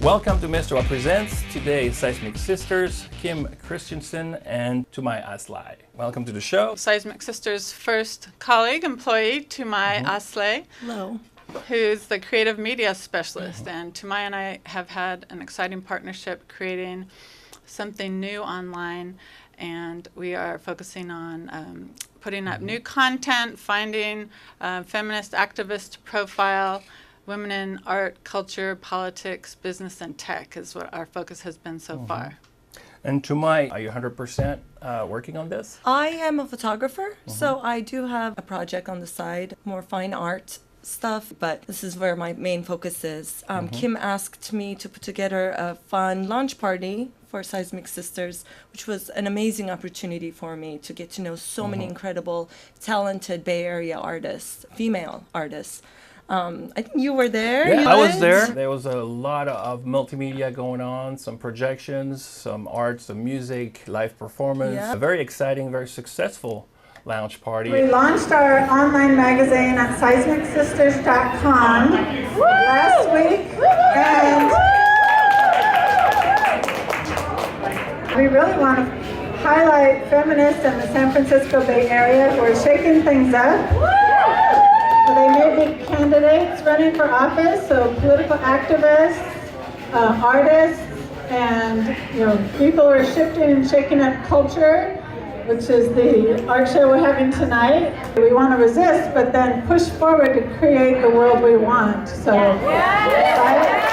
Welcome to Mr. What Presents. Today, Seismic Sisters, Kim Christensen and Tumay Aslay. Welcome to the show. Seismic Sisters' first colleague, employee, Tumay Aslay. Hello. Who's the creative media specialist. And Tumay and I have had an exciting partnership creating something new online, and we are focusing on putting up new content, finding feminist activists to profile, women in art, culture, politics, business, and tech is what our focus has been so far. And Tumay, are you 100% working on this? I am a photographer, so I do have a project on the side, more fine art stuff, but this is where my main focus is. Kim asked me to put together a fun launch party for Seismic Sisters, which was an amazing opportunity for me to get to know so many incredible, talented Bay Area artists, female artists. I think you were there. Yeah, you I was went? there. There was a lot of multimedia going on, some projections, some art, some music, live performance. Yeah. A very exciting, very successful launch party. We launched our online magazine at seismicsisters.com last week, and we really want to highlight feminists in the San Francisco Bay Area who are shaking things up. They may be candidates running for office, so political activists, artists, and people who are shifting and shaking up culture, which is the art show we're having tonight. We want to resist, but then push forward to create the world we want. So, right?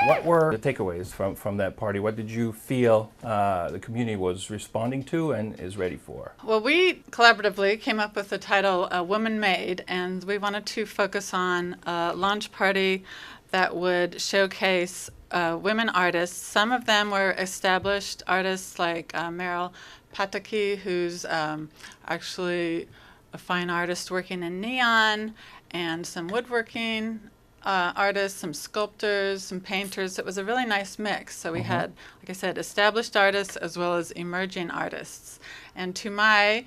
What were the takeaways from that party? What did you feel the community was responding to and is ready for? Well, we collaboratively came up with the title Woman Made, and we wanted to focus on a launch party that would showcase women artists. Some of them were established artists like Meryl Pataki, who's actually a fine artist working in neon, and some woodworking artists, some sculptors, some painters. It was a really nice mix. So we had, like I said, established artists as well as emerging artists. And Tumay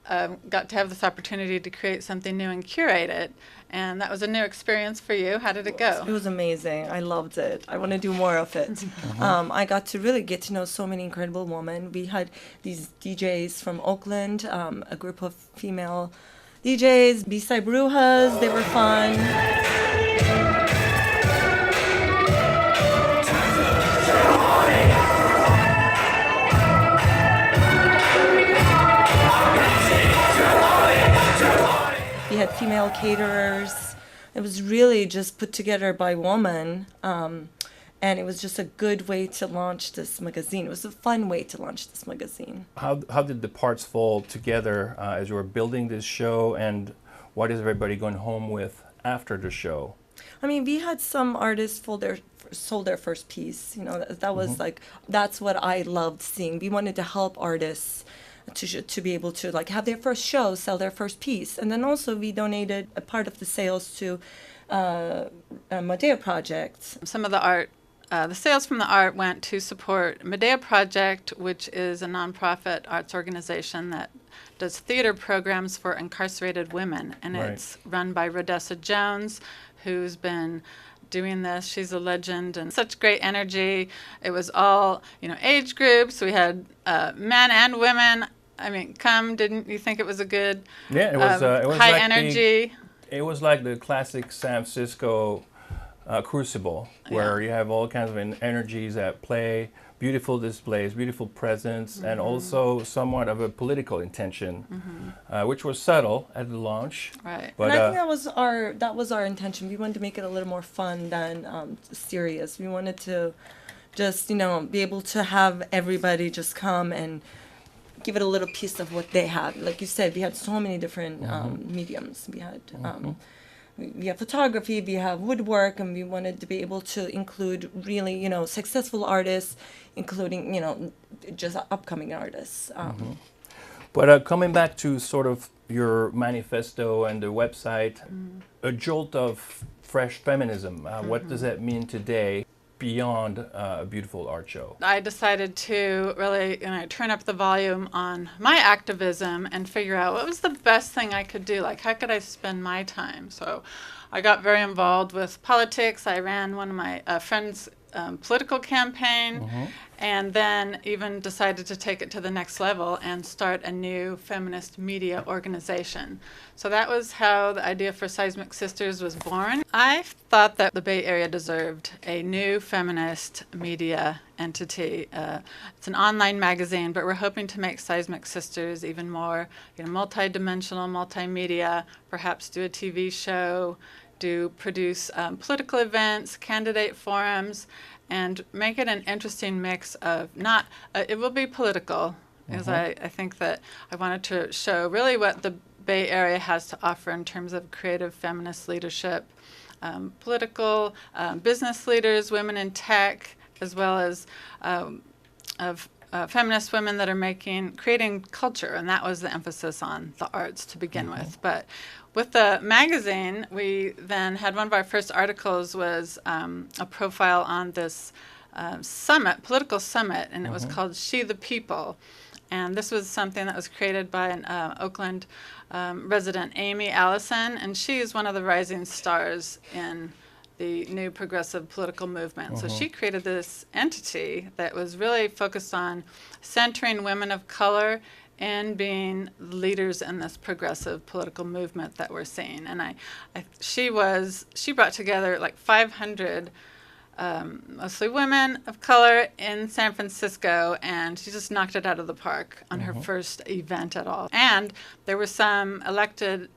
got to have this opportunity to create something new and curate it. And that was a new experience for you. How did it go? It was amazing. I loved it. I want to do more of it. I got to really get to know so many incredible women. We had these DJs from Oakland, a group of female DJs, B-side Brujas. They were fun. We had female caterers. It was really just put together by women, and it was just a good way to launch this magazine. It was a fun way to launch this magazine. How did the parts fall together as you were building this show, and what is everybody going home with after the show? I mean, we had some artists sold their first piece. That was that's what I loved seeing. We wanted to help artists to be able to have their first show, sell their first piece. And then also we donated a part of the sales to a Medea Project. Some of the art, the sales from the art went to support Medea Project, which is a nonprofit arts organization that does theater programs for incarcerated women. And it's run by Rhodessa Jones, who's been doing this. She's a legend and such great energy. It was all, age groups. We had men and women. I mean, didn't you think it was a good, Yeah, it was high like energy? It was like the classic San Francisco crucible, where you have all kinds of energies at play, beautiful displays, beautiful presence, and also somewhat of a political intention, which was subtle at the launch. Right. But I think that was our intention. We wanted to make it a little more fun than serious. We wanted to just be able to have everybody just come and give it a little piece of what they have. Like you said, we had so many different mediums. We had we have photography, we have woodwork, and we wanted to be able to include really, successful artists, including, just upcoming artists. But coming back to sort of your manifesto and the website, a jolt of fresh feminism. What does that mean today? beyond a beautiful art show? I decided to really turn up the volume on my activism and figure out what was the best thing I could do. Like, how could I spend my time? So I got very involved with politics. I ran one of my friends' political campaign, and then even decided to take it to the next level and start a new feminist media organization. So that was how the idea for Seismic Sisters was born. I thought that the Bay Area deserved a new feminist media entity. It's an online magazine, but we're hoping to make Seismic Sisters even more multi-dimensional, multimedia, perhaps do a TV show, produce political events, candidate forums, and make it an interesting mix of it will be political, because I think that I wanted to show really what the Bay Area has to offer in terms of creative feminist leadership, political, business leaders, women in tech, as well as feminist women that are creating culture, and that was the emphasis on the arts to begin with. But with the magazine, we then had one of our first articles was a profile on this political summit, and it was called She the People. And this was something that was created by an Oakland resident, Amy Allison, and she is one of the rising stars in the new progressive political movement. So she created this entity that was really focused on centering women of color and being leaders in this progressive political movement that we're seeing. And she brought together like 500 mostly women of color in San Francisco, and she just knocked it out of the park on her first event at all. And there were some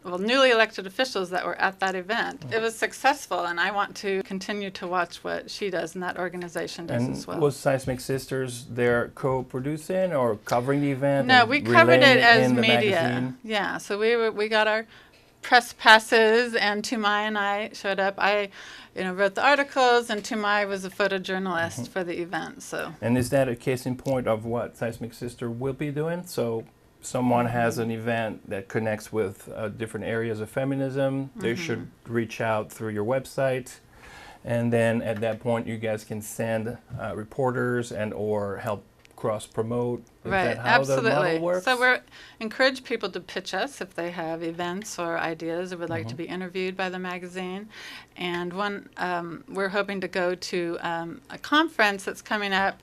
newly elected officials that were at that event. It was successful, and I want to continue to watch what she does and that organization does as well. Was Seismic Sisters there co-producing or covering the event? No, we covered it as media. Magazine? Yeah, so we got our press passes, and Tumay and I showed up. I wrote the articles, and Tumay was a photojournalist for the event. So. And is that a case in point of what Seismic Sister will be doing? So someone has an event that connects with different areas of feminism, they should reach out through your website, and then at that point you guys can send reporters and or help cross-promote. Is right, that how absolutely. The model works? So we encourage people to pitch us if they have events or ideas or would like to be interviewed by the magazine. And we're hoping to go to a conference that's coming up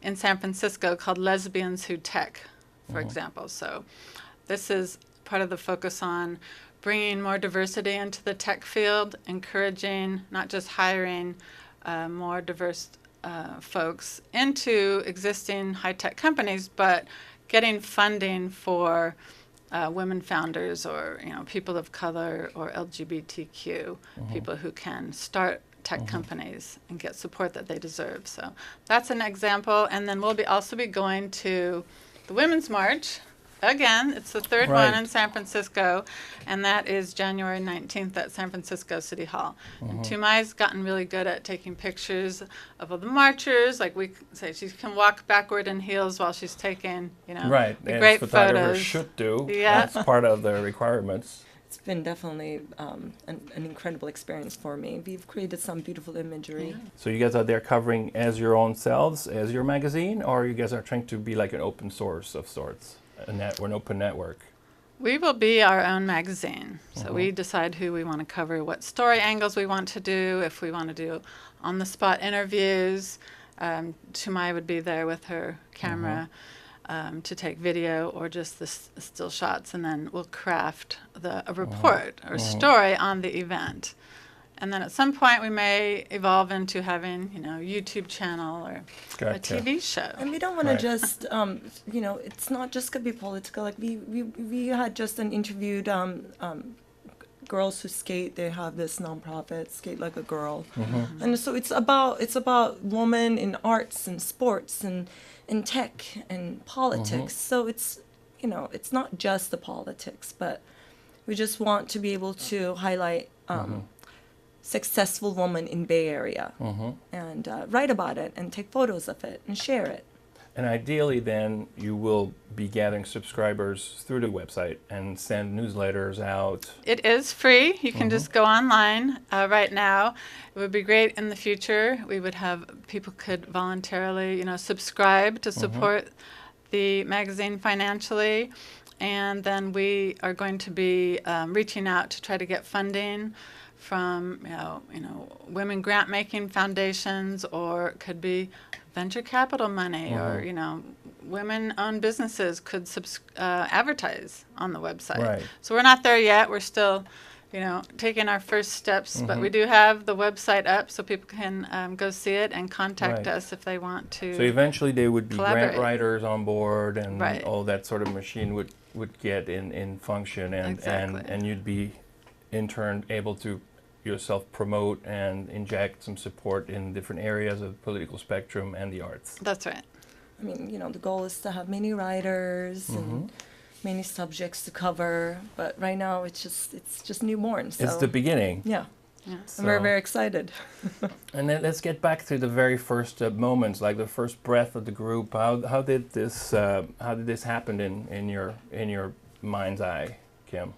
in San Francisco called Lesbians Who Tech, for example. So this is part of the focus on bringing more diversity into the tech field, encouraging, not just hiring more diverse folks into existing high-tech companies, but getting funding for women founders or people of color or LGBTQ people who can start tech companies and get support that they deserve. So that's an example. And then we'll also be going to the Women's March. Again, it's the third one in San Francisco, and that is January 19th at San Francisco City Hall. And Tumay's gotten really good at taking pictures of all the marchers. Like we say, she can walk backward in heels while she's taking, the great photographers photos. Should do. Yeah. That's part of the requirements. It's been definitely an incredible experience for me. We've created some beautiful imagery. Yeah. So you guys are there covering as your own selves, as your magazine, or you guys are trying to be like an open source of sorts? An open network? We will be our own magazine. So we decide who we want to cover, what story angles we want to do, if we want to do on-the-spot interviews. Tumay would be there with her camera to take video or just the still shots, and then we'll craft a report or story on the event. And then at some point we may evolve into having, a YouTube channel or a TV show. And we don't want to just, it's not just going to be political. Like we had just interviewed girls who skate. They have this nonprofit, Skate Like a Girl. And so it's about women in arts and sports and in tech and politics. So it's not just the politics, but we just want to be able to highlight successful woman in Bay Area and write about it and take photos of it and share it. And ideally, then you will be gathering subscribers through the website and send newsletters out. It is free. You can just go online right now. It would be great in the future. We would have people could voluntarily, subscribe to support the magazine financially. And then we are going to be reaching out to try to get funding from, women grant-making foundations, or it could be venture capital money, or, women-owned businesses could advertise on the website. Right. So we're not there yet. We're still, taking our first steps, but we do have the website up so people can go see it and contact Right. us if they want to. So eventually they would be grant collaborate. writers on board, and Right. all that sort of machine would get in function, and, Exactly. and you'd be in turn able to yourself promote and inject some support in different areas of the political spectrum and the arts. That's right. I mean, the goal is to have many writers and many subjects to cover, but right now it's just newborn. So It's the beginning. yeah, Yes. and we're So- very excited. And then let's get back to the very first moments, like the first breath of the group. How did this happen in your mind's eye, Kim?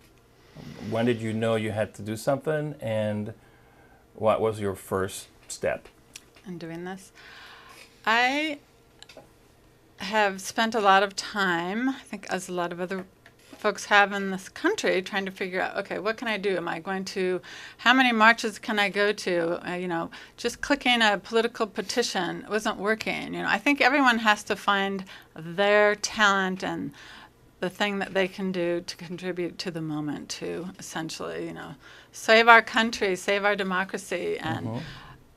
When did you know you had to do something, and what was your first step? In doing this, I have spent a lot of time, I think as a lot of other folks have in this country, trying to figure out, okay, what can I do? Am I going to, how many marches can I go to? Just clicking a political petition wasn't working. I think everyone has to find their talent and the thing that they can do to contribute to the moment, to essentially, save our country, save our democracy, and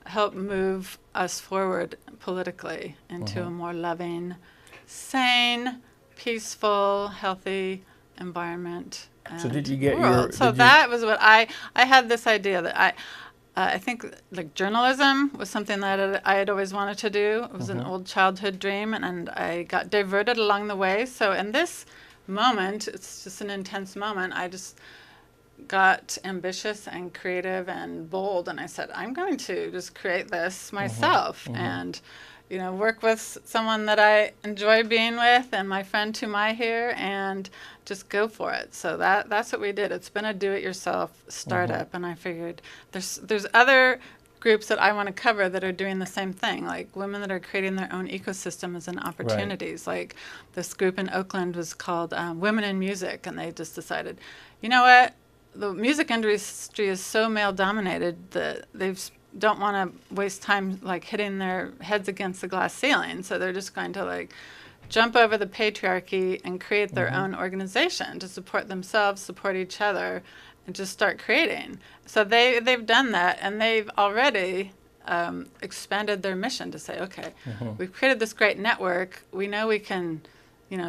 help move us forward politically into a more loving, sane, peaceful, healthy environment. So and did you get world. your- So did you- that was what I had this idea that I think like journalism was something that I had always wanted to do. It was an old childhood dream, and I got diverted along the way. So in this moment, it's just an intense moment. I just got ambitious and creative and bold, and I said, I'm going to just create this myself and work with someone that I enjoy being with, and my friend Tumay here, and just go for it. So that's what we did. It's been a do-it-yourself startup, and I figured there's other groups that I want to cover that are doing the same thing, like women that are creating their own ecosystems and opportunities. Like this group in Oakland was called Women in Music, and they just decided, you know what, the music industry is so male-dominated that they don't want to waste time like hitting their heads against the glass ceiling, so they're just going to like jump over the patriarchy and create their own organization to support themselves, support each other, and just start creating. So they've done that, and they've already expanded their mission to say, okay, we've created this great network. We know we can,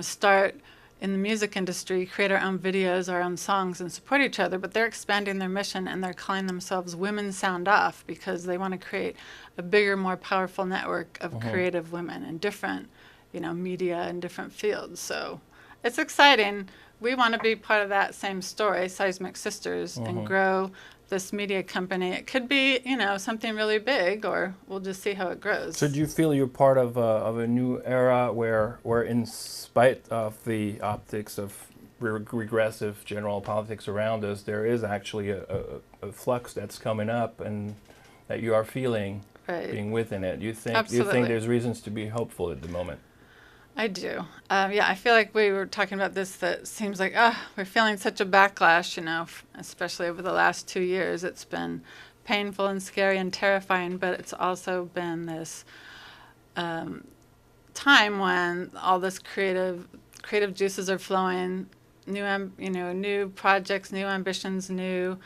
start in the music industry, create our own videos, our own songs, and support each other. But they're expanding their mission, and they're calling themselves Women Sound Off, because they want to create a bigger, more powerful network of creative women in different, media and different fields. So it's exciting. We want to be part of that same story, Seismic Sisters, and grow this media company. It could be, something really big, or we'll just see how it grows. So do you feel you're part of a new era where in spite of the optics of regressive general politics around us, there is actually a flux that's coming up, and that you are feeling being within it? You think Absolutely. there's reasons to be hopeful at the moment? I do. I feel like we were talking about this, that seems like, we're feeling such a backlash, especially over the last 2 years. It's been painful and scary and terrifying, but it's also been this time when all this creative juices are flowing, new projects, new ambitions, new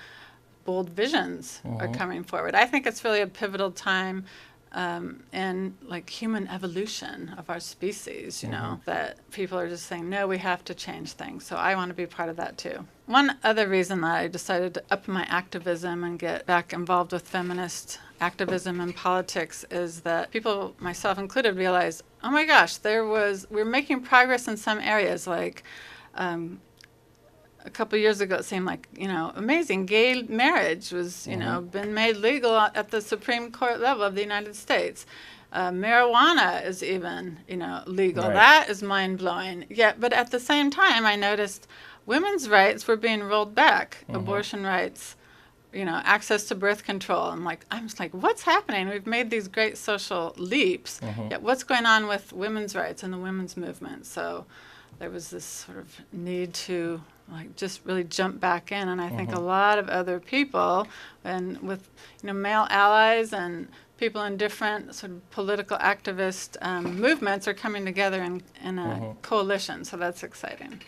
bold visions are coming forward. I think it's really a pivotal time in like human evolution of our species, that people are just saying, no, we have to change things. So I want to be part of that too. One other reason that I decided to up my activism and get back involved with feminist activism and politics is that people, myself included, realized, oh my gosh, we're making progress in some areas. Like a couple years ago, it seemed like, amazing. Gay marriage was, been made legal at the Supreme Court level of the United States. Marijuana is even, legal. Right. That is mind-blowing. Yeah, but at the same time, I noticed women's rights were being rolled back, abortion rights, access to birth control. I'm just like, what's happening? We've made these great social leaps, yet what's going on with women's rights and the women's movement? So there was this sort of need to just really jump back in, and I think a lot of other people, and with male allies and people in different sort of political activist movements are coming together in a coalition. So that's exciting.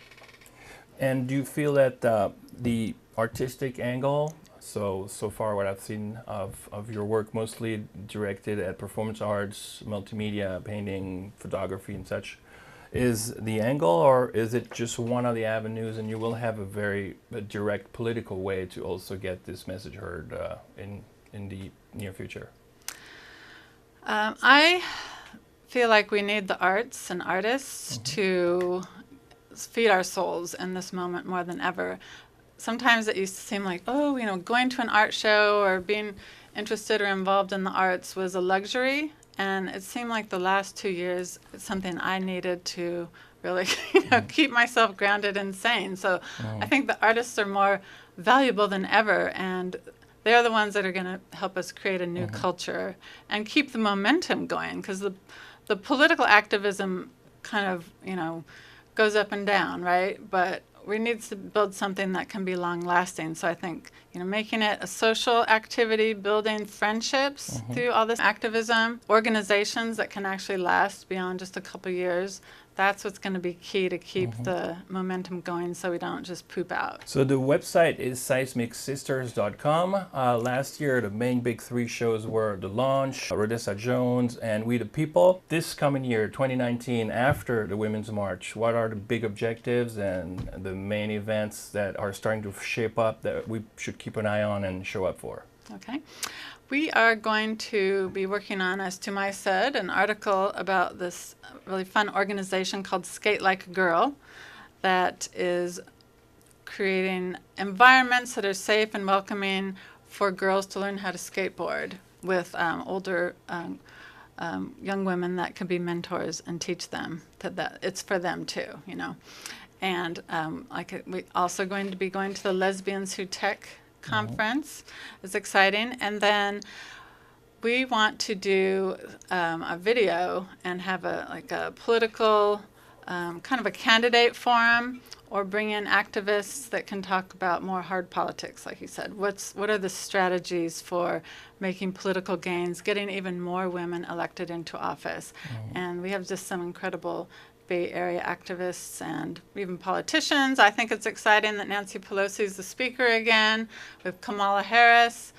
And do you feel that the artistic angle, so far what I've seen of your work, mostly directed at performance arts, multimedia, painting, photography and such, is the angle, or is it just one of the avenues and you will have a very direct political way to also get this message heard in the near future? I feel like we need the arts and artists to feed our souls in this moment more than ever. Sometimes it used to seem like, going to an art show or being interested or involved in the arts was a luxury. And it seemed like the last 2 years, it's something I needed to really keep myself grounded and sane. So I think the artists are more valuable than ever. And they're the ones that are going to help us create a new culture and keep the momentum going. Because the political activism kind of, goes up and down, right? But we need to build something that can be long-lasting. So I think, making it a social activity, building friendships through all this activism, organizations that can actually last beyond just a couple years, that's what's going to be key to keep the momentum going so we don't just poop out. So the website is seismicsisters.com. Last year, the main big three shows were The Launch, Rodessa Jones, and We the People. This coming year, 2019, after the Women's March, what are the big objectives and the main events that are starting to shape up that we should keep an eye on and show up for? Okay. We are going to be working on, as Tumay said, an article about this really fun organization called Skate Like a Girl that is creating environments that are safe and welcoming for girls to learn how to skateboard with older young women that can be mentors and teach them that it's for them too, And we're also going to be going to the Lesbians Who Tech conference. It's exciting. And then we want to do a video and have a political kind of a candidate forum, or bring in activists that can talk about more hard politics, like you said. What are the strategies for making political gains, getting even more women elected into office? And we have just some incredible Bay Area activists and even politicians. I think it's exciting that Nancy Pelosi is the speaker again, with Kamala Harris,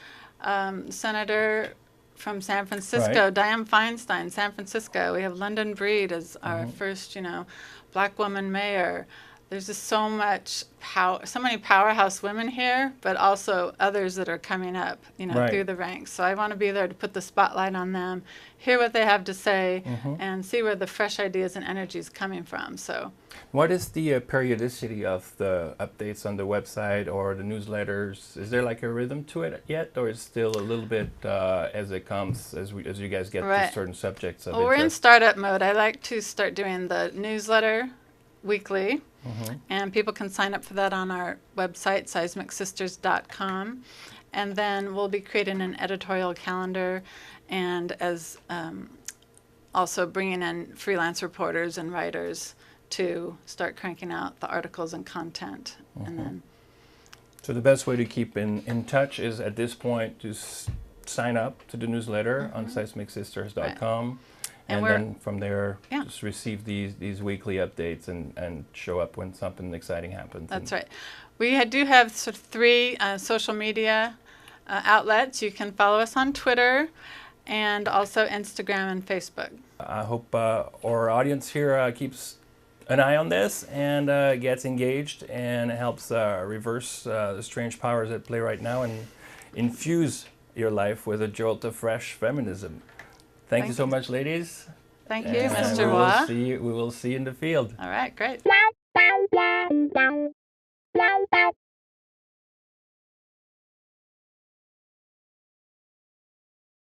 Senator from San Francisco, Dianne Feinstein, San Francisco. We have London Breed as our first, black woman mayor. There's just so much power, so many powerhouse women here, but also others that are coming up, through the ranks. So I want to be there to put the spotlight on them, hear what they have to say, and see where the fresh ideas and energy is coming from. So, what is the periodicity of the updates on the website or the newsletters? Is there like a rhythm to it yet, or is it still a little bit as it comes, as you guys get to certain subjects of Well, we're in interest? startup mode. I like to start doing the newsletter weekly. And people can sign up for that on our website, seismicsisters.com. And then we'll be creating an editorial calendar, and as also bringing in freelance reporters and writers to start cranking out the articles and content. And then, So the best way to keep in touch is at this point to sign up to the newsletter on seismicsisters.com. And And then from there, Yeah. just receive these weekly updates and show up when something exciting happens. That's right. We do have sort of 3 social media outlets. You can follow us on Twitter and also Instagram and Facebook. I hope our audience here keeps an eye on this and gets engaged and helps reverse the strange powers at play right now and infuse your life with a jolt of fresh feminism. Thank you so much, ladies. Thank you, And Mr. Waugh. we will see you in the field. All right, great.